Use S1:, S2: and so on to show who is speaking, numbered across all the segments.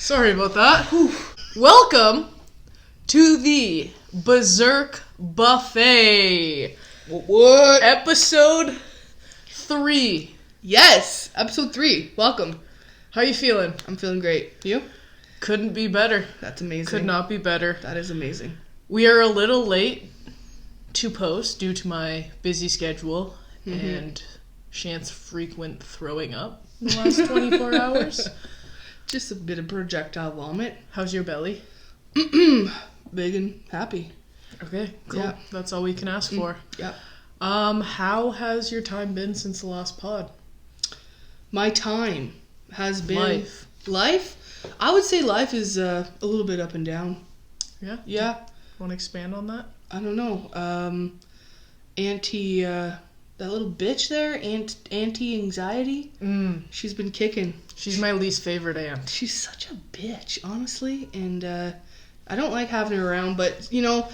S1: Sorry about that. Welcome to the Berserk Buffet.
S2: What?
S1: Episode 3.
S2: Yes, episode 3. Welcome.
S1: How you feeling?
S2: I'm feeling great. You?
S1: Couldn't be better.
S2: That's amazing.
S1: Could not be better.
S2: That is amazing.
S1: We are a little late to post due to my busy schedule and Shant's frequent throwing up in the last 24 hours.
S2: Just a bit of projectile vomit.
S1: How's your belly?
S2: Big and happy.
S1: Okay, cool.
S2: Yeah.
S1: That's all we can ask for.
S2: Yeah.
S1: How has your time been since the last pod?
S2: My time has been...
S1: Life?
S2: I would say life is a little bit up and down.
S1: Yeah?
S2: Yeah.
S1: Want to expand on that?
S2: I don't know. That little bitch there, anti-anxiety, she's been kicking.
S1: She's my least favorite aunt.
S2: She's such a bitch, honestly, and I don't like having her around, but, you know,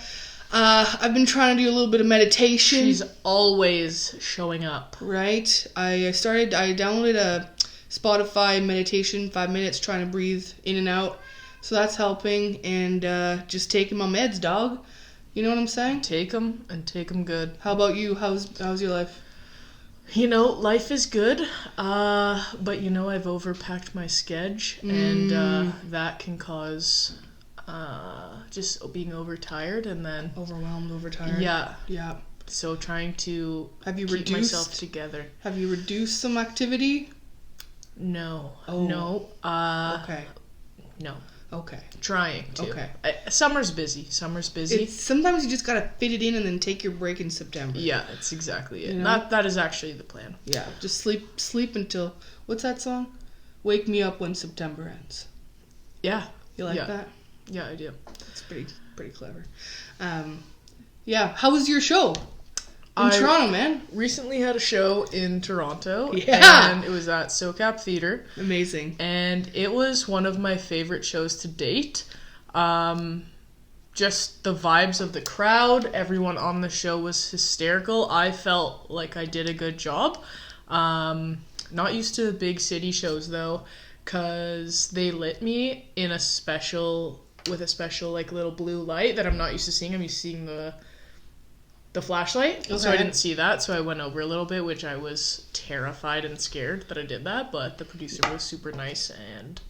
S2: I've been trying to do a little bit of meditation.
S1: She's always showing up.
S2: Right? I downloaded a Spotify meditation, 5 minutes, trying to breathe in and out, so that's helping, and just taking my meds, dog. You know what I'm saying?
S1: Take them, and take them good.
S2: How about you? How's your life?
S1: You know, life is good, but you know, I've overpacked my schedule, and that can cause just being overtired, and then...
S2: Overwhelmed, overtired.
S1: Yeah.
S2: Yeah.
S1: So trying to keep myself together.
S2: Have you reduced some activity?
S1: No.
S2: Oh.
S1: No.
S2: Okay.
S1: No.
S2: Okay.
S1: Trying to.
S2: Okay.
S1: Summer's busy.
S2: Sometimes you just gotta fit it in and then take your break in September.
S1: Yeah, that's exactly it.
S2: You know?
S1: That is actually the plan.
S2: Yeah, just sleep until... What's that song? Wake me up when September ends.
S1: Yeah.
S2: You like that?
S1: Yeah, I do.
S2: It's pretty clever. Yeah, how was your show? In Toronto, man.
S1: Recently had a show in Toronto.
S2: Yeah.
S1: And it was at SoCap Theatre.
S2: Amazing.
S1: And it was one of my favorite shows to date. Just the vibes of the crowd. Everyone on the show was hysterical. I felt like I did a good job. Not used to big city shows, though, because they lit me with a special like little blue light that I'm not used to seeing. I'm used to seeing the flashlight,
S2: okay.
S1: So I didn't see that, so I went over a little bit, which I was terrified and scared that I did that, but the producer was super nice, and...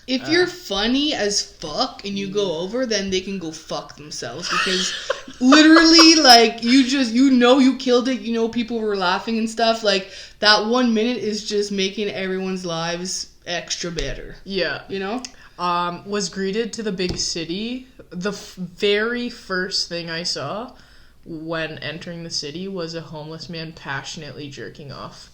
S2: If you're funny as fuck and you go over, then they can go fuck themselves, because literally, like, you know you killed it, you know people were laughing and stuff, like, that 1 minute is just making everyone's lives extra better.
S1: Yeah.
S2: You know?
S1: Was greeted to the big city. The very first thing I saw when entering the city was a homeless man passionately jerking off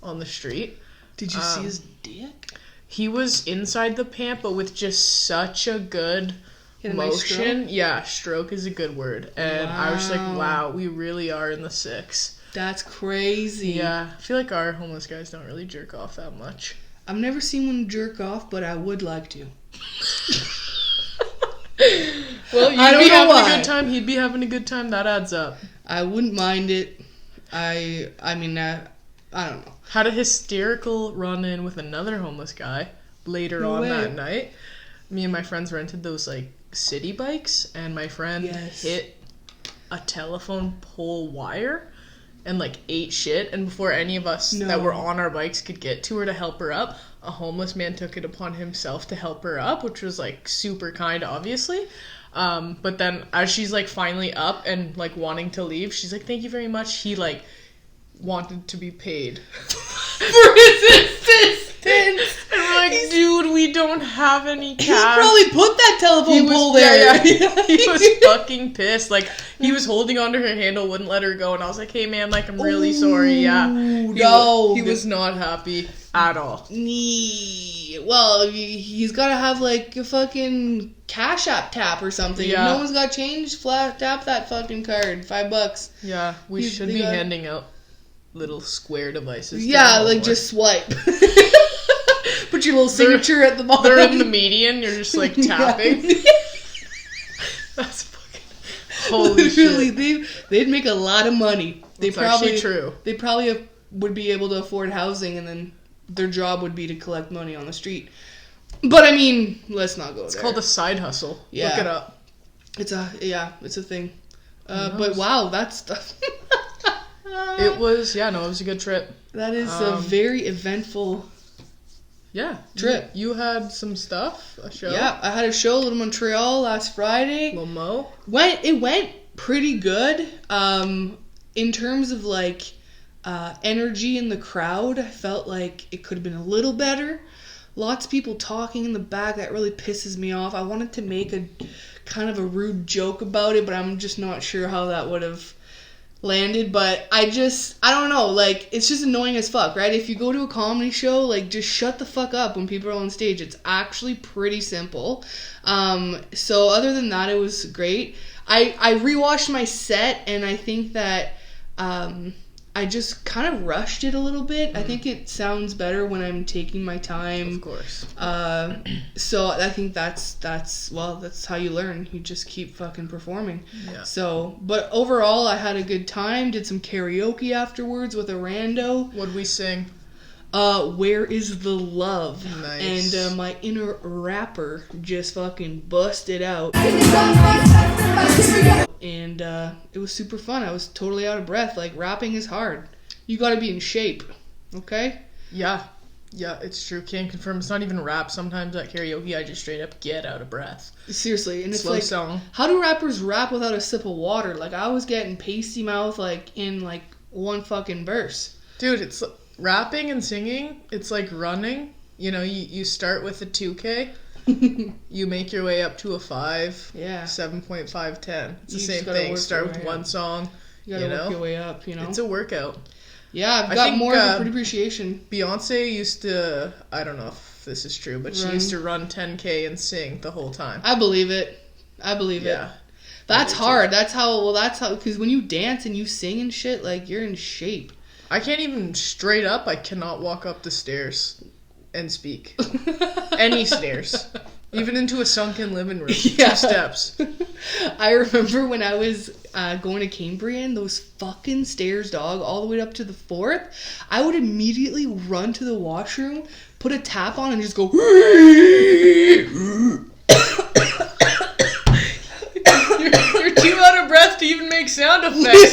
S1: on the street.
S2: Did you see his dick?
S1: He was inside the pant, but with just such a good motion.
S2: Nice stroke?
S1: Yeah, stroke is a good word. And I was just like, wow, we really are in the 6.
S2: That's crazy.
S1: Yeah, I feel like our homeless guys don't really jerk off that much.
S2: I've never seen one jerk off, but I would like to.
S1: Well, you'd be having a good time. He'd be having a good time. That adds up.
S2: I wouldn't mind it. I mean, I don't know.
S1: Had a hysterical run-in with another homeless guy later on that night. Me and my friends rented those, like, city bikes, and my friend hit a telephone pole wire and, like, ate shit. And before any of us that were on our bikes could get to her to help her up, a homeless man took it upon himself to help her up, which was, like, super kind, obviously. But then as she's, like, finally up and, like, wanting to leave, she's like, thank you very much. He, like, wanted to be paid
S2: for his assistance.
S1: And we're like, dude, we don't have any cash.
S2: He probably put that telephone pole there.
S1: Yeah. He was fucking pissed. Like, he was holding onto her handle, wouldn't let her go, and I was like, hey, man, like, I'm really sorry. Yeah. He was not happy at all.
S2: Well, he's gotta have, like, a fucking Cash App tap or something.
S1: Yeah.
S2: If no one's got change, flat tap that fucking card. $5.
S1: Yeah, we should be handing out little square devices.
S2: Yeah, like, just swipe. Put your little signature at the bottom.
S1: They're in the median, you're just, like, tapping. That's fucking... Holy shit.
S2: They'd make a lot of money.
S1: That's actually true.
S2: They probably would be able to afford housing, and then their job would be to collect money on the street. But I mean, let's not go
S1: It's
S2: there.
S1: called a side hustle.
S2: Yeah.
S1: Look it up.
S2: It's a thing. But wow, that's
S1: it was a good trip.
S2: That is a very eventful trip.
S1: You had some stuff, a show.
S2: Yeah, I had a show, Little Montreal, last Friday.
S1: Little Mo.
S2: It went pretty good. In terms of like energy in the crowd, I felt like it could have been a little better. Lots of people talking in the back, that really pisses me off. I wanted to make a kind of a rude joke about it, but I'm just not sure how that would have landed. But I don't know, like, it's just annoying as fuck, right? If you go to a comedy show, like, just shut the fuck up when people are on stage. It's actually pretty simple. So other than that, it was great. I rewatched my set, and I think that I just kind of rushed it a little bit. I think it sounds better when I'm taking my time.
S1: Of course.
S2: So I think that's how you learn. You just keep fucking performing.
S1: Yeah.
S2: So, but overall, I had a good time. Did some karaoke afterwards with a rando.
S1: What'd we sing?
S2: Where is the love?
S1: Nice.
S2: And my inner rapper just fucking busted out. And it was super fun. I was totally out of breath. Like, rapping is hard. You gotta be in shape. Okay?
S1: Yeah, it's true. Can't confirm. It's not even rap. Sometimes at karaoke, I just straight up get out of breath.
S2: Seriously, and it's
S1: Slow
S2: like,
S1: song.
S2: how do rappers rap without a sip of water? Like, I was getting pasty mouth, like, in, like, one fucking verse.
S1: Dude, it's rapping and singing. It's like running. You know, you start with a 2K. You make your way up to a 5.
S2: Yeah.
S1: 7.5, 10. It's the
S2: You
S1: same
S2: just gotta
S1: thing.
S2: work
S1: Start
S2: your
S1: with
S2: way
S1: one
S2: up.
S1: song.
S2: You gotta work your way up, you know?
S1: It's a workout.
S2: Yeah, I've
S1: I
S2: got
S1: think,
S2: more of an appreciation.
S1: Beyonce used to, I don't know if this is true, but she used to run 10K and sing the whole time.
S2: I believe it.
S1: Yeah.
S2: That's hard. That's how, because when you dance and you sing and shit, like, you're in shape.
S1: I can't even straight up, I cannot walk up the stairs and speak. Any stairs. Even into a sunken living room.
S2: Yeah.
S1: 2 steps.
S2: I remember when I was going to Cambrian, those fucking stairs, dog, all the way up to the 4th, I would immediately run to the washroom, put a tap on, and just go...
S1: You're too out of breath to even make sound effects.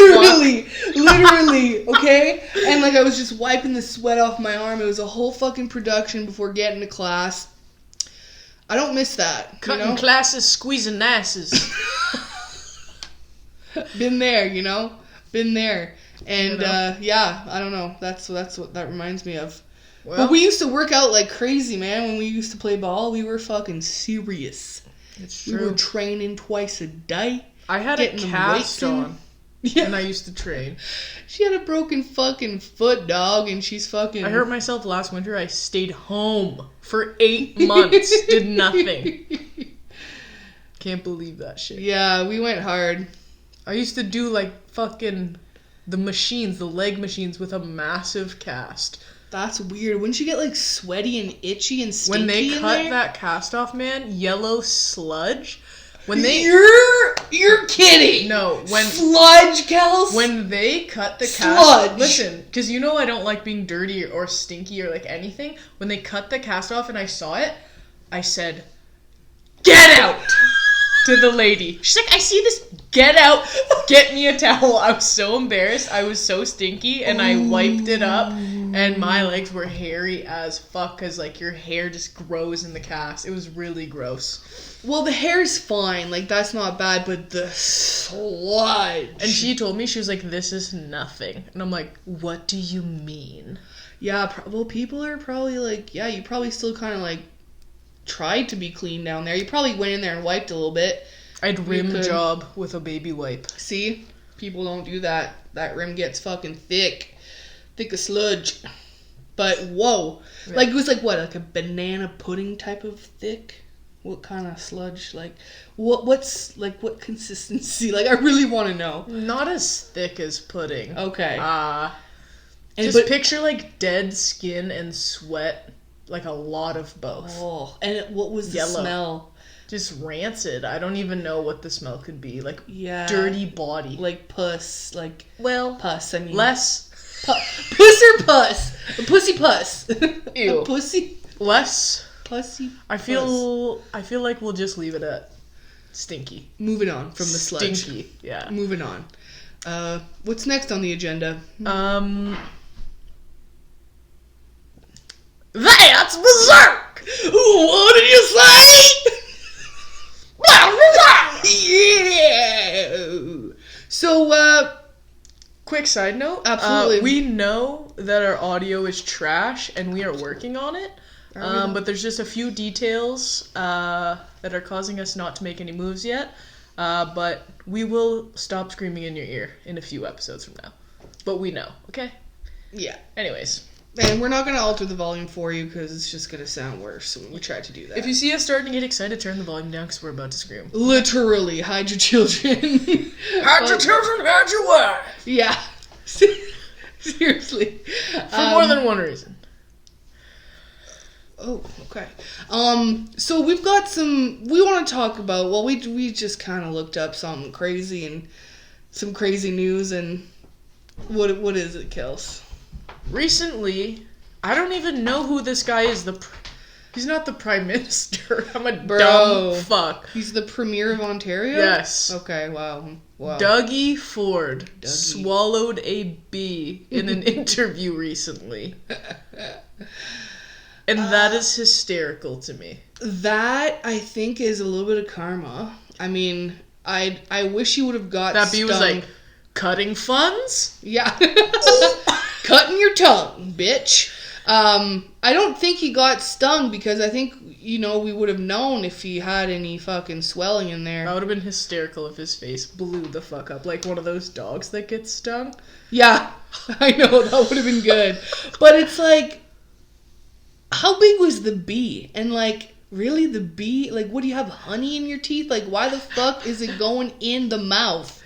S2: Literally, okay? And like I was just wiping the sweat off my arm. It was a whole fucking production before getting to class. I don't miss that.
S1: Cutting classes, squeezing asses.
S2: Been there, you know? Been there. And I don't know. That's what that reminds me of. Well, but we used to work out like crazy, man. When we used to play ball, we were fucking serious.
S1: It's true.
S2: We were training twice a day.
S1: I had a cast on. Yeah. And I used to train.
S2: She had a broken fucking foot, dog, and she's fucking...
S1: I hurt myself last winter. I stayed home for 8 months. Did nothing. Can't believe that shit.
S2: Yeah, we went hard.
S1: I used to do like fucking the leg machines with a massive cast.
S2: That's weird. Wouldn't you get like sweaty and itchy and stinky
S1: when they
S2: in
S1: cut
S2: there?
S1: that cast off, man? Yellow sludge. When they
S2: You're kidding.
S1: No, when
S2: sludge, Kelsey.
S1: When they cut the
S2: sludge.
S1: cast, listen, because you know I don't like being dirty or stinky or like anything. When they cut the cast off and I saw it, I said, "Get out!" to the lady. She's like, "I see this. Get out. Get me a towel." I was so embarrassed. I was so stinky, and I wiped it up, and my legs were hairy as fuck because like your hair just grows in the cast. It was really gross.
S2: Well, the hair's fine. Like, that's not bad, but the sludge.
S1: And she told me, she was like, "This is nothing." And I'm like, "What do you mean?"
S2: Yeah, well, people are probably like, yeah, you probably still kind of like tried to be clean down there. You probably went in there and wiped a little bit.
S1: I'd rim job with a baby wipe.
S2: See? People don't do that. That rim gets fucking thick. Thick as sludge. But, whoa. Yeah. Like, it was like, what, like a banana pudding type of thick? What kind of sludge? Like, what's, like, what consistency? Like, I really want to know.
S1: Not as thick as pudding.
S2: Okay.
S1: Just picture, like, dead skin and sweat. Like, a lot of both.
S2: Oh, and what was the smell?
S1: Just rancid. I don't even know what the smell could be. Like, dirty body.
S2: Like puss. Like, puss, I mean.
S1: Less.
S2: Puss or puss? A pussy puss.
S1: Ew.
S2: A pussy?
S1: Less
S2: Pussy.
S1: I feel like we'll just leave it at stinky.
S2: Moving on from the sludge.
S1: Stinky, yeah.
S2: Moving on. What's next on the agenda?
S1: That's Berserk!
S2: What did you say? Yeah! So,
S1: quick side note.
S2: Absolutely.
S1: We know that our audio is trash and we are working on it. But there's just a few details that are causing us not to make any moves yet. But we will stop screaming in your ear in a few episodes from now. But we know, okay?
S2: Yeah.
S1: Anyways.
S2: And we're not going to alter the volume for you because it's just going to sound worse when we try to do that.
S1: If you see us starting to get excited, turn the volume down because we're about to scream.
S2: Literally, hide your children.
S1: Hide your children, hide your wife.
S2: Yeah. Seriously.
S1: For more than one reason.
S2: Oh, okay. So we've got we want to talk about, well, we just kind of looked up something crazy and some crazy news, and what is it, Kels?
S1: Recently, I don't even know who this guy is. He's not the Prime Minister. I'm a dumb fuck.
S2: He's the Premier of Ontario?
S1: Yes.
S2: Okay, wow.
S1: Dougie Ford swallowed a bee in an interview recently. And that is hysterical to me.
S2: That, I think, is a little bit of karma. I mean, I wish he would have got
S1: that bee was like, cutting funds?
S2: Yeah. Cutting your tongue, bitch. I don't think he got stung because I think, we would have known if he had any fucking swelling in there.
S1: That would have been hysterical if his face blew the fuck up. Like one of those dogs that gets stung.
S2: Yeah, I know. That would have been good. But it's like, how big was the bee? And like, really, the bee? Like, what, do you have honey in your teeth? Like, why the fuck is it going in the mouth?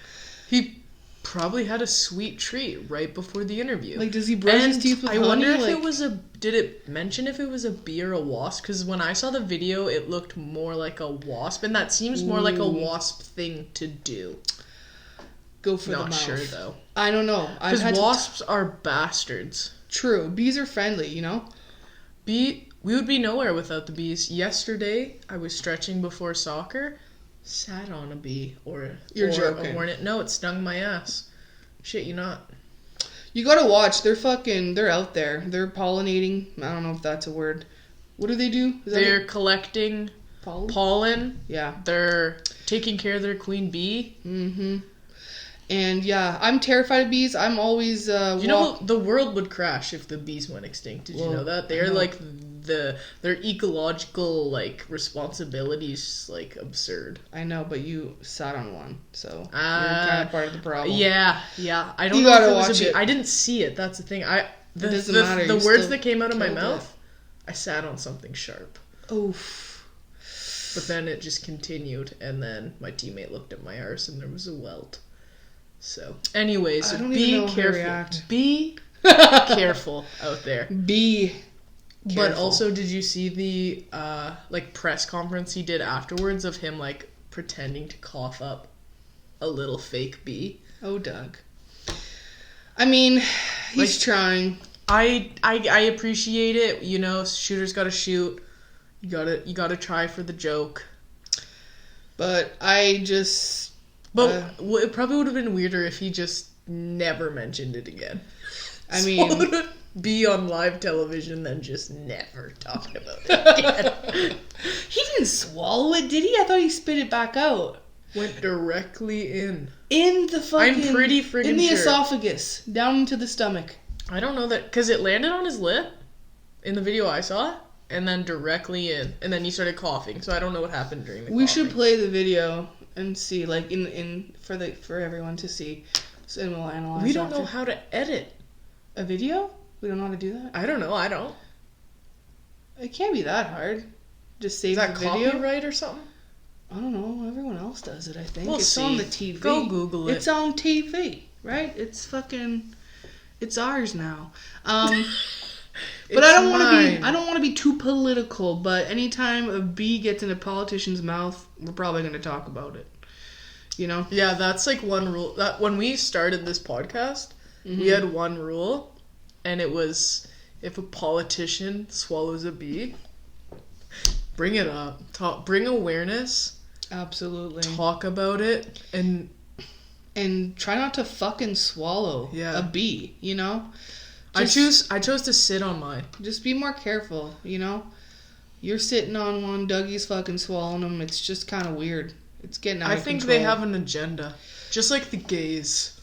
S1: He probably had a sweet treat right before the interview.
S2: Like, does he brush his teeth with honey?
S1: I wonder if it was did it mention if it was a bee or a wasp? Because when I saw the video, it looked more like a wasp, and that seems more like a wasp thing to do.
S2: Go for the mouth.
S1: Not sure, though.
S2: I don't know.
S1: Because wasps are bastards.
S2: True. Bees are friendly,
S1: We would be nowhere without the bees. Yesterday, I was stretching before soccer, sat on a bee
S2: You're
S1: or
S2: joking.
S1: a hornet. No, it stung my ass. Shit, you not.
S2: You gotta watch. They're out there. They're pollinating. I don't know if that's a word. What do they do?
S1: They're collecting pollen.
S2: Yeah.
S1: They're taking care of their queen bee.
S2: Mm-hmm. And yeah, I'm terrified of bees. I'm always
S1: the world would crash if the bees went extinct. Did you know that? They're like their ecological responsibilities absurd.
S2: I know, but you sat on one, so you're kind of part of the problem.
S1: Yeah. I don't know
S2: gotta
S1: if it was
S2: watch
S1: a bee.
S2: it.
S1: I didn't see it. That's the thing.
S2: It doesn't matter.
S1: The words that came out of my mouth, I sat on something sharp.
S2: Oof.
S1: But then it just continued, and then my teammate looked at my arse, and there was a welt. So, anyways, be careful. Be careful out there.
S2: Be careful.
S1: But also, did you see the press conference he did afterwards of him pretending to cough up a little fake bee?
S2: Oh, Doug. I mean, he's trying.
S1: I appreciate it. Shooters gotta shoot. You gotta try for the joke.
S2: But I just.
S1: But it probably would have been weirder if he just never mentioned it again.
S2: I mean,
S1: be on live television, then just never talk about it again.
S2: He didn't swallow it, did he? I thought he spit it back out.
S1: Went directly in.
S2: In the fucking...
S1: I'm pretty friggin'
S2: in the
S1: sure.
S2: Esophagus. Down into the stomach.
S1: I don't know that... Because it landed on his lip in the video I saw, and then directly in. And then he started coughing, so I don't know what happened during the coughing.
S2: We should play the video and see, for everyone to see. So, and we'll analyze
S1: We don't know how to edit.
S2: A video? We don't know how to do that?
S1: I don't know. I don't.
S2: It can't be that hard. Just save the video.
S1: Is that copyright or something?
S2: I don't know. Everyone else does it, I think.
S1: We'll
S2: it's
S1: see.
S2: on the TV.
S1: Go Google it.
S2: It's on TV, right? It's ours now. But I don't want to be too political, but anytime a bee gets in a politician's mouth, we're probably going to talk about it.
S1: Yeah, that's one rule. That when we started this podcast, we had one rule, and it was if a politician swallows a bee, Bring it up. Bring awareness.
S2: Absolutely.
S1: Talk about it and
S2: try not to fucking swallow a bee, you know?
S1: I chose to sit on mine.
S2: Just be more careful, you know? You're sitting on one, Dougie's fucking swallowing them. It's just kind of weird. It's getting out of control.
S1: I think they have an agenda. Just like the gays.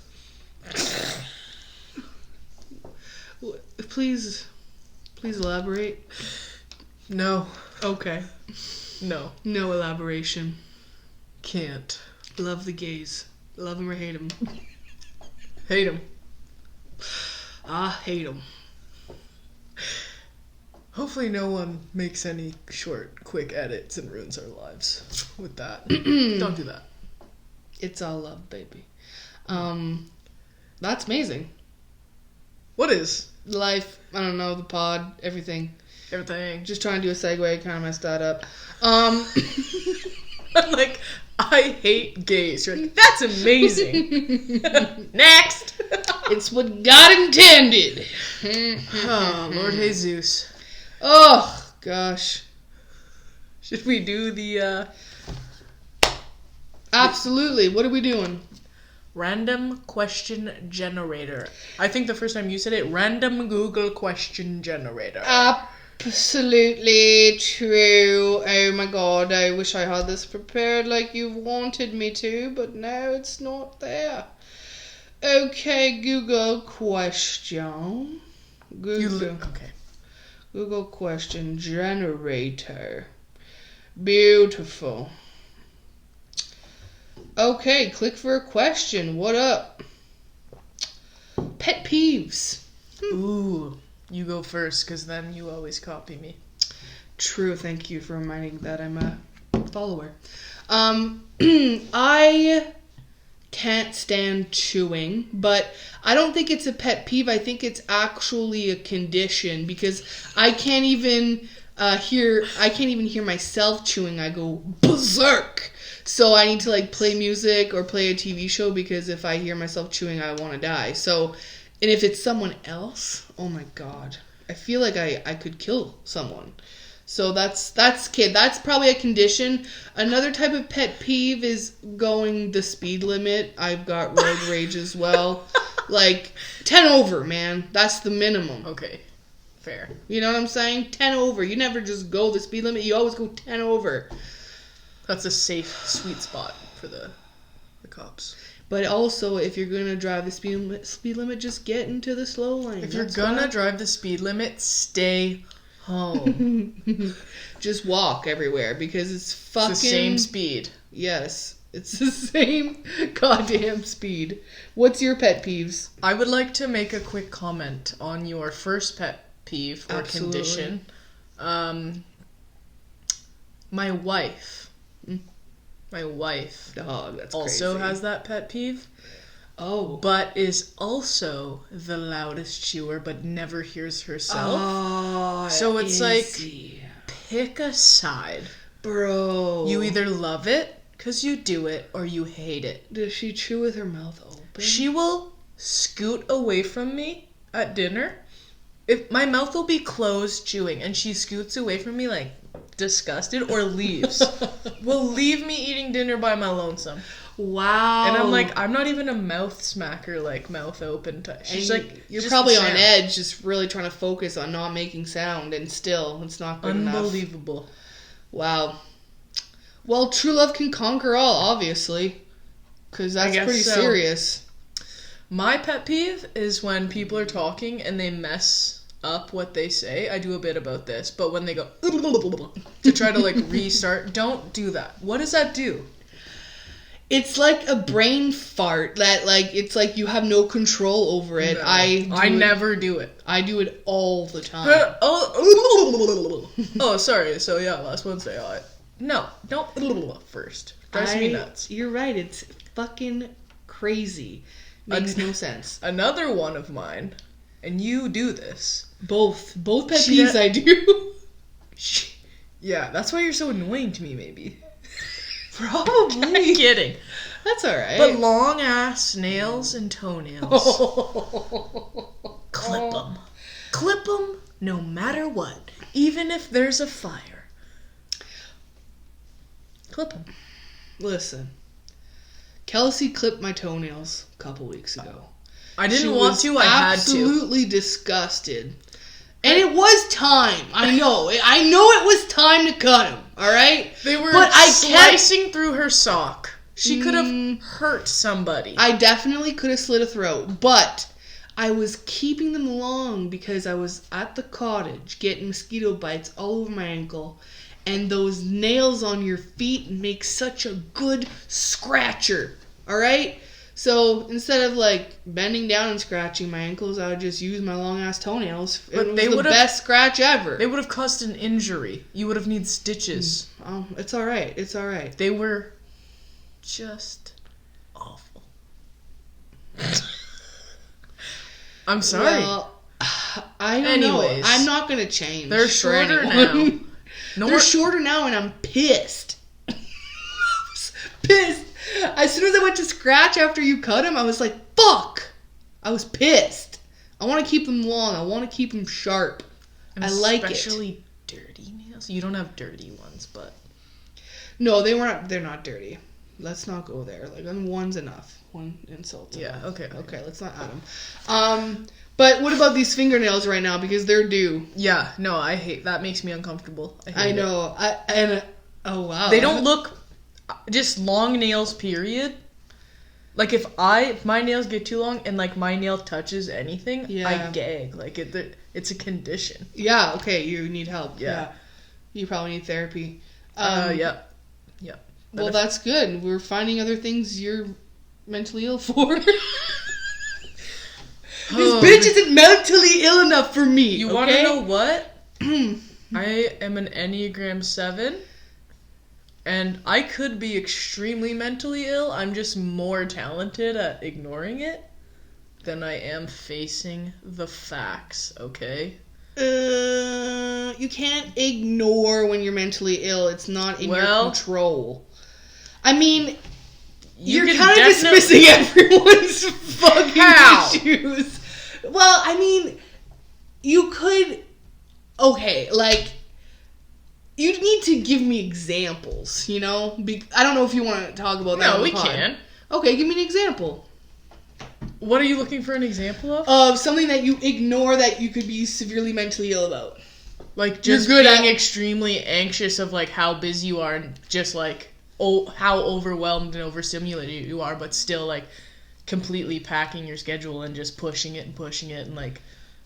S2: Please elaborate.
S1: No.
S2: Okay.
S1: No.
S2: No elaboration.
S1: Can't.
S2: Love the gays. Love them or hate them.
S1: Hate them.
S2: I hate them.
S1: Hopefully no one makes any short, quick edits and ruins our lives with that. Don't do that.
S2: It's all love, baby. That's amazing.
S1: What is?
S2: Life, I don't know, the pod, everything.
S1: Everything.
S2: Just trying to do a segue, kind of messed that up.
S1: I'm like, I hate gays. You're like, that's amazing. Next.
S2: It's what God intended.
S1: Oh, Lord Jesus.
S2: Oh, gosh.
S1: Should we do the,
S2: Absolutely. What are we doing?
S1: Random question generator. I think the first time you said it, random Google question generator.
S2: Absolutely true. Oh my god, I wish I had this prepared like you wanted me to, but no, it's not there. Okay, Google question. Google question generator. Beautiful. Okay, click for a question. What up? Pet peeves.
S1: Ooh, you go first, because then you always copy me.
S2: True, thank you for reminding that I'm a follower. I can't stand chewing, but I don't think it's a pet peeve. I think it's actually a condition, because I can't even hear myself chewing. I go berserk. So I need to like play music or play a TV show, because if I hear myself chewing, I want to die. So, and if it's someone else, oh my god, I feel like I could kill someone. So that's probably a condition. Another type of pet peeve is going the speed limit. I've got road rage as well. Like 10 over, man. That's the minimum.
S1: Okay, fair.
S2: You know what I'm saying? 10 over. You never just go the speed limit. You always go 10 over.
S1: That's a safe, sweet spot for the cops.
S2: But also, if you're going to drive the speed limit, just get into the slow lane.
S1: If you're going to drive the speed limit, stay home.
S2: Just walk everywhere, because it's fucking...
S1: It's the same speed.
S2: Yes, it's the same goddamn speed. What's your pet peeves?
S1: I would like to make a quick comment on your first pet peeve or condition. My wife.
S2: Dog, that's
S1: also
S2: crazy.
S1: has that pet peeve.
S2: Oh.
S1: But is also the loudest chewer, but never hears herself.
S2: Oh,
S1: so it's pick a side.
S2: Bro.
S1: You either love it, because you do it, or you hate it.
S2: Does she chew with her mouth open?
S1: She will scoot away from me at dinner. If my mouth will be closed chewing, and she scoots away from me like disgusted, or leaves. Will leave me eating dinner by my lonesome.
S2: Wow.
S1: And I'm like, I'm not even a mouth smacker, like mouth open type. She's
S2: and
S1: like,
S2: you're probably on edge, just really trying to focus on not making sound, and still, it's not good enough.
S1: Unbelievable.
S2: Wow. Well, true love can conquer all, obviously, because that's pretty serious.
S1: My pet peeve is when people are talking and they mess up what they say. I do a bit about this, but when they go to try to like restart, don't do that. What does that do? It's like a brain fart that like it's like you have no control over it.
S2: No,
S1: I never do it.
S2: I do it all the time.
S1: Oh, sorry. So yeah, last Wednesday. No, don't first. Drives me nuts.
S2: You're right. It's fucking crazy. Makes no sense.
S1: Another one of mine, and you do this.
S2: Both pet peeves I do.
S1: Yeah, that's why you're so annoying to me, maybe.
S2: Probably.
S1: I'm kidding.
S2: That's alright.
S1: But long ass nails and toenails. Clip them no matter what, even if there's a fire. Clip them.
S2: Listen. Kelsey clipped my toenails a couple weeks ago.
S1: I didn't want to. I had to.
S2: Absolutely disgusted. And it was time. I know it was time to cut him. All right.
S1: They were slicing through her sock. She could have hurt somebody.
S2: I definitely could have slit a throat, but I was keeping them long because I was at the cottage getting mosquito bites all over my ankle, and those nails on your feet make such a good scratcher. All right. So instead of like bending down and scratching my ankles, I would just use my long ass toenails. It was the best scratch ever.
S1: They would have caused an injury. You would have needed stitches.
S2: Oh, it's all right. It's all right.
S1: They were just awful. I'm sorry.
S2: Well, I don't know. I'm not gonna change.
S1: They're shorter now.
S2: They're shorter now, and I'm pissed. Pissed. As soon as I went to scratch after you cut them, I was like, fuck! I was pissed. I want to keep them long. I want to keep them sharp.
S1: And
S2: I like it.
S1: Especially dirty nails. You don't have dirty ones, but...
S2: No, they're not dirty. Let's not go there. Like, one's enough. One insult.
S1: Yeah,
S2: enough.
S1: okay.
S2: Okay, let's not add them. But what about these fingernails right now? Because they're due.
S1: Yeah, no, I hate... That makes me uncomfortable.
S2: I know. Oh, wow.
S1: They don't look... Just long nails, period. Like, if my nails get too long and, like, my nail touches anything, I gag. Like, it's a condition.
S2: Yeah, okay, you need help.
S1: Yeah.
S2: You probably need therapy.
S1: Yeah.
S2: Well, that's good. We're finding other things you're mentally ill for. This bitch isn't mentally ill enough for me,
S1: You want to know what? I am an Enneagram 7. And I could be extremely mentally ill. I'm just more talented at ignoring it than I am facing the facts, okay?
S2: You can't ignore when you're mentally ill. It's not in your control. I mean, you're kind of dismissing everyone's fucking issues. Well, I mean, you could... Okay, like... You need to give me examples, you know? I don't know if you want to talk about that.
S1: No, we can.
S2: Okay, give me an example.
S1: What are you looking for an example of?
S2: Of something that you ignore that you could be severely mentally ill about.
S1: Like, just being extremely anxious of, like, how busy you are and just, like, how overwhelmed and overstimulated you are, but still, like, completely packing your schedule and just pushing it and, like,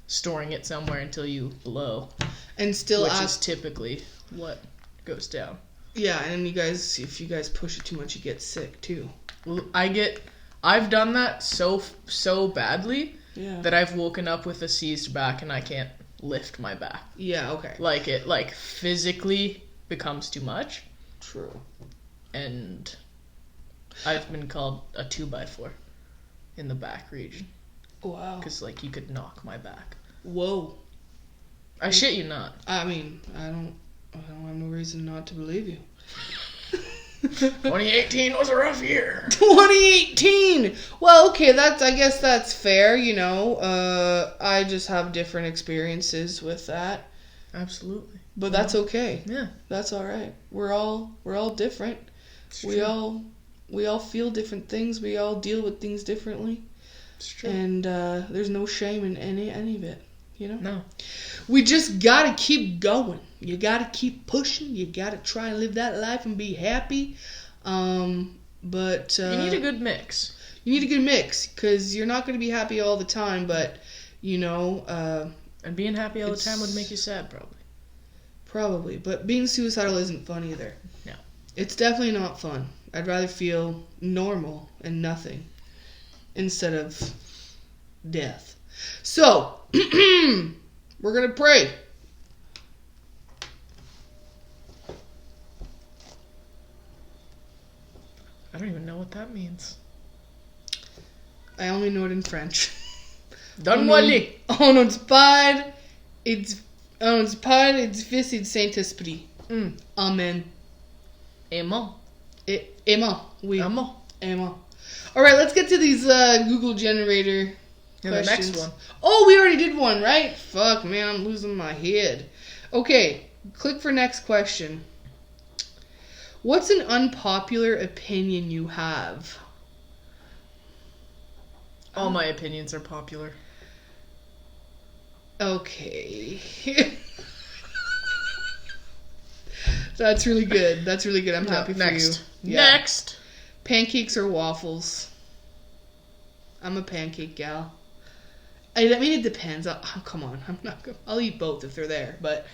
S1: storing it somewhere until you blow.
S2: And still
S1: which is typically what goes down.
S2: Yeah, and if you guys push it too much, you get sick too.
S1: Well, I've done that so badly that I've woken up with a seized back and I can't lift my back.
S2: Yeah, okay.
S1: Like it physically becomes too much.
S2: True.
S1: And I've been called a 2x4 in the back region.
S2: Wow.
S1: Because like you could knock my back.
S2: Whoa.
S1: I shit you not.
S2: I mean, I don't have no reason not to believe you.
S1: 2018 was a rough year.
S2: 2018! Well, okay, I guess that's fair, you know. I just have different experiences with that.
S1: Absolutely.
S2: But that's okay.
S1: Yeah.
S2: That's all right. We're all different. We all feel different things. We all deal with things differently.
S1: It's true.
S2: And there's no shame in any of it. You know?
S1: No.
S2: We just gotta keep going. You gotta keep pushing. You gotta try and live that life and be happy. But
S1: you need a good mix.
S2: You need a good mix, because you're not gonna be happy all the time. But you know,
S1: and being happy all the time would make you sad, probably.
S2: Probably, but being suicidal isn't fun either.
S1: No.
S2: It's definitely not fun. I'd rather feel normal and nothing instead of death. So, we're going to pray.
S1: I don't even know what that means.
S2: I only know it in French.
S1: Donne-moi-les.
S2: Au nom du Père, et du Fils et du Saint-Esprit. Amen.
S1: Aimant.
S2: Aimant. Oui.
S1: Aimant.
S2: Aimant. All right, let's get to these Google generator questions.
S1: The next one.
S2: Oh, we already did one, right? Fuck, man, I'm losing my head. Okay, click for next question. What's an unpopular opinion you have?
S1: All my opinions are popular.
S2: Okay. That's really good. I'm happy for you.
S1: Next.
S2: Pancakes or waffles? I'm a pancake gal. I mean, it depends. Come on. I'll eat both if they're there. But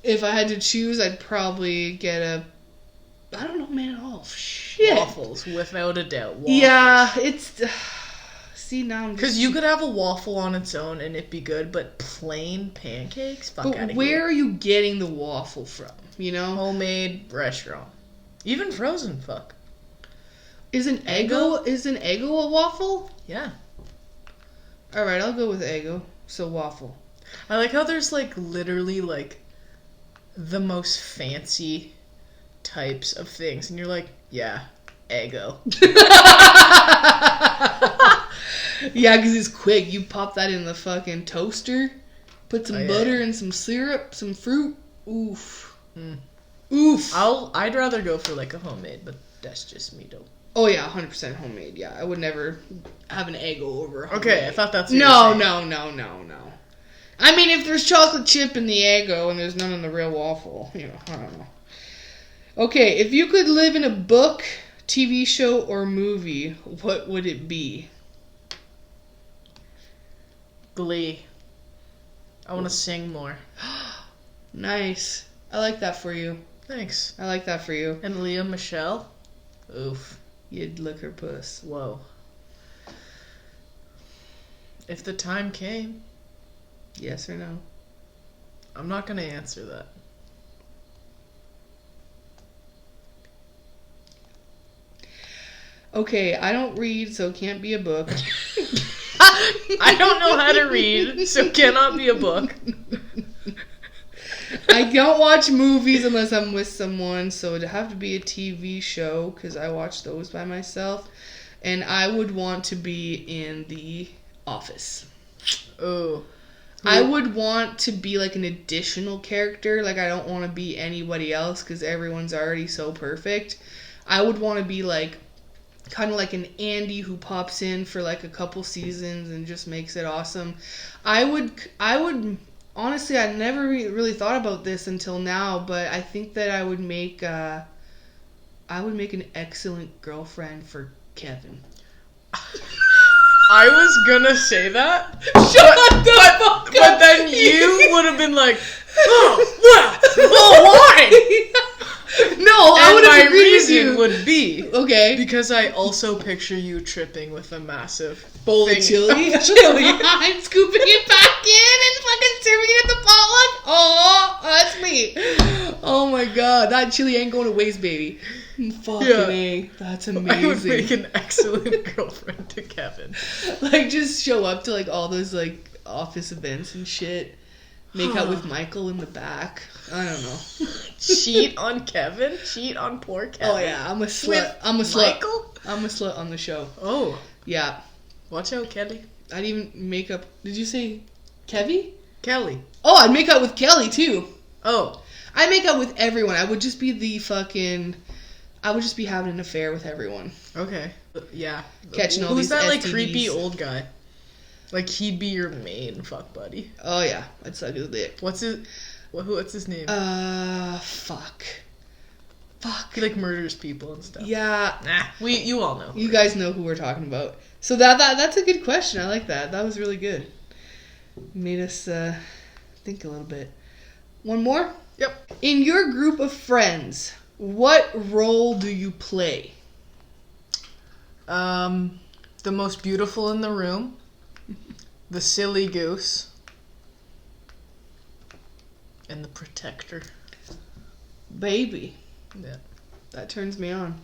S2: if I had to choose, I'd probably get I don't know, man. Oh, shit.
S1: Waffles, without a doubt. Waffles.
S2: Yeah, it's... See, now I'm just...
S1: Because you could have a waffle on its own and it'd be good, but plain pancakes? Fuck out of here.
S2: But where are you getting the waffle from, you know?
S1: Homemade restaurant. Even frozen, fuck.
S2: Is an Eggo a waffle?
S1: Yeah.
S2: Alright, I'll go with Eggo. So waffle.
S1: I like how there's, like, literally, like, the most fancy types of things. And you're like, yeah, Eggo.
S2: Yeah, because it's quick. You pop that in the fucking toaster, put some butter and some syrup, some fruit. Oof. Oof.
S1: I'd rather go for, like, a homemade, but that's just me, though.
S2: Oh, yeah, 100% homemade. Yeah, I would never have an Eggo over homemade.
S1: Okay, I thought that's what
S2: No. I mean, if there's chocolate chip in the Eggo and there's none in the real waffle, you know, I don't know. Okay, if you could live in a book, TV show, or movie, what would it be?
S1: Glee. I want to sing more.
S2: Nice. I like that for you.
S1: Thanks.
S2: I like that for you.
S1: And Leah Michelle? Oof.
S2: You'd lick her puss.
S1: Whoa. If the time came.
S2: Yes or no?
S1: I'm not going to answer that.
S2: Okay, I don't read, so it can't be a book.
S1: I don't know how to read, so it cannot be a book.
S2: I don't watch movies unless I'm with someone, so it'd have to be a TV show, because I watch those by myself. And I would want to be in The Office.
S1: Oh.
S2: I would want to be like an additional character. Like, I don't want to be anybody else, because everyone's already so perfect. I would want to be like, kind of like an Andy who pops in for like a couple seasons and just makes it awesome. I would honestly, I never really thought about this until now, but I think that I would make an excellent girlfriend for Kevin.
S1: I was gonna say that. But then you would have been like, oh, what? Oh, why?
S2: No, I would have agreed with you.
S1: My reason would be
S2: because
S1: I also picture you tripping with a massive
S2: bowl of chili. I'm scooping it back in and fucking serving it at the potluck. Oh, that's me. Oh my god, that chili ain't going to waste, baby. Fucking A. That's amazing.
S1: I would make an excellent girlfriend to Kevin.
S2: Like, just show up to like all those like office events and shit. Make out with Michael in the back. I don't know.
S1: Cheat on Kevin? Cheat on poor Kevin?
S2: Oh yeah, I'm a slut. I'm a slut. Michael? I'm a slut on the show.
S1: Oh.
S2: Yeah.
S1: Watch out, Kelly.
S2: I'd even make up... Did you say Kevy?
S1: Kelly.
S2: Oh, I'd make out with Kelly too.
S1: Oh.
S2: I'd make out with everyone. I would just be the fucking... I would just be having an affair with everyone.
S1: Okay. Yeah.
S2: Catching all these STDs.
S1: Who's that like creepy old guy? Like, he'd be your main fuck buddy.
S2: Oh, yeah. I'd suck his dick.
S1: What's his name?
S2: Fuck.
S1: He, like, murders people and stuff.
S2: Yeah.
S1: Nah, you all know.
S2: You guys know who we're talking about. So that's a good question. I like that. That was really good. Made us think a little bit. One more?
S1: Yep.
S2: In your group of friends, what role do you play?
S1: The most beautiful in the room. The silly goose. And the protector.
S2: Baby.
S1: Yeah.
S2: That turns me on.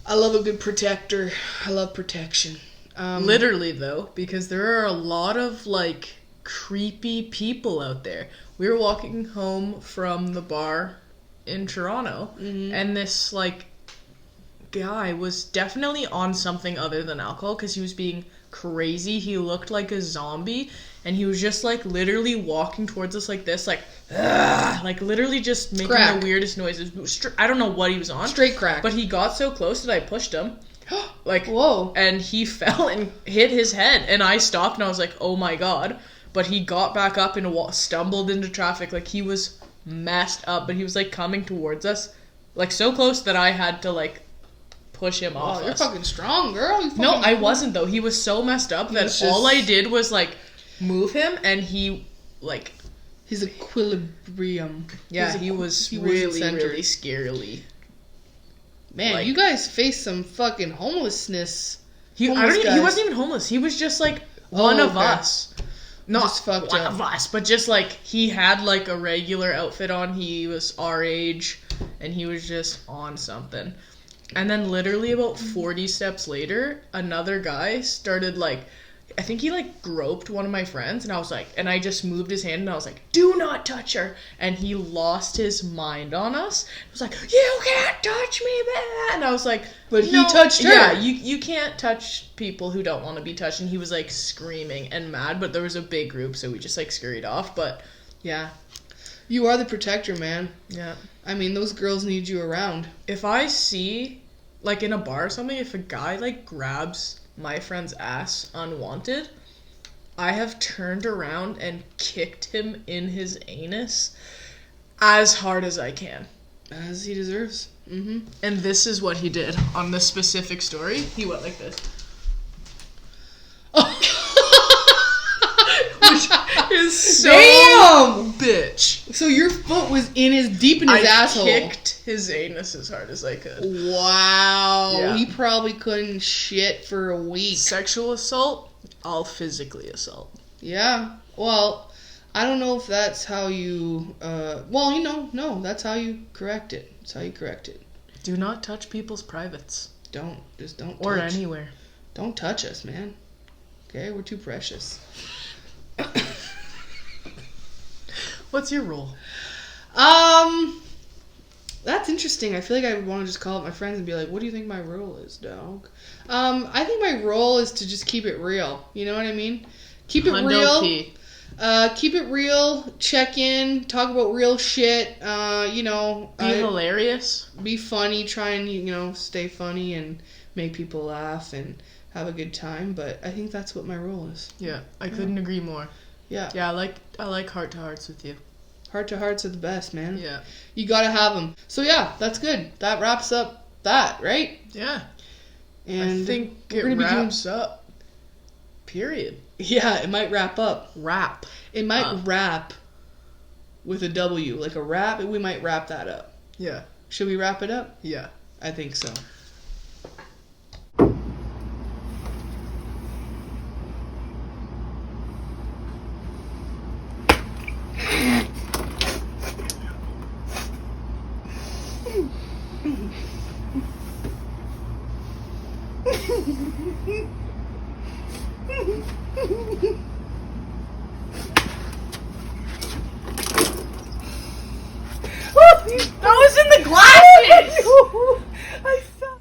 S2: I love a good protector. I love protection.
S1: Literally, though, because there are a lot of, like, creepy people out there. We were walking home from the bar in Toronto, and this, like, guy was definitely on something other than alcohol because he was being crazy. He looked like a zombie, and he was just like literally walking towards us like this, like literally just making the weirdest noises. I don't know what he was on.
S2: Straight crack.
S1: But he got so close that I pushed him. Like,
S2: whoa.
S1: And he fell and hit his head, and I stopped and I was like, oh my god. But he got back up and stumbled into traffic. Like, he was messed up, but he was like coming towards us, like so close that I had to like push him off.
S2: You're fucking strong, girl.
S1: No, I wasn't though. He was so messed up that all I did was like move him, and he like
S2: his equilibrium.
S1: Yeah, he was really scarily.
S2: Man, like, you guys face some fucking homelessness.
S1: He wasn't even homeless. He was just like one of us. Not just fucked one of us, but just like he had like a regular outfit on. He was our age, and he was just on something. And then literally about 40 steps later, another guy started like, I think he like groped one of my friends, and I was like, and I just moved his hand and I was like, do not touch her. And he lost his mind on us. He was like, you can't touch me, man. And I was like,
S2: but no, he touched her.
S1: Yeah, you can't touch people who don't want to be touched. And he was like screaming and mad, but there was a big group, so we just like scurried off. But yeah.
S2: You are the protector, man.
S1: Yeah.
S2: I mean, those girls need you around.
S1: If I see, like in a bar or something, if a guy like grabs my friend's ass unwanted, I have turned around and kicked him in his anus as hard as I can.
S2: As he deserves. Mm-hmm.
S1: And this is what he did on this specific story. He went like this. Which is so
S2: damn
S1: bitch.
S2: So your foot was deep in his asshole.
S1: I kicked his anus as hard as I could.
S2: Wow. Yeah. He probably couldn't shit for a week.
S1: Sexual assault, I'll physically assault.
S2: Yeah. Well, I don't know if that's how you no, that's how you correct it. That's how you correct it.
S1: Do not touch people's privates.
S2: Just don't
S1: or touch. Anywhere.
S2: Don't touch us, man. Okay, we're too precious.
S1: What's your role?
S2: That's interesting. I feel like I would want to just call up my friends and be like, what do you think my role is, dog? I think my role is to just keep it real. You know what I mean? Keep it real. Keep it real. Check in. Talk about real shit. Be
S1: hilarious.
S2: Be funny. Try and, stay funny and make people laugh and have a good time. But I think that's what my role is.
S1: Yeah, I couldn't agree more.
S2: Yeah.
S1: Yeah, I like heart-to-hearts with you.
S2: Heart-to-hearts are the best, man.
S1: Yeah.
S2: You gotta have them. So yeah, that's good. That wraps up that, right?
S1: Yeah.
S2: And
S1: I think it wraps up. Period.
S2: Yeah, it might wrap up.
S1: Wrap.
S2: It might wrap with a W. Like a wrap, we might wrap that up.
S1: Yeah.
S2: Should we wrap it up?
S1: Yeah.
S2: I think so.
S1: That was in the glasses!
S2: I fell.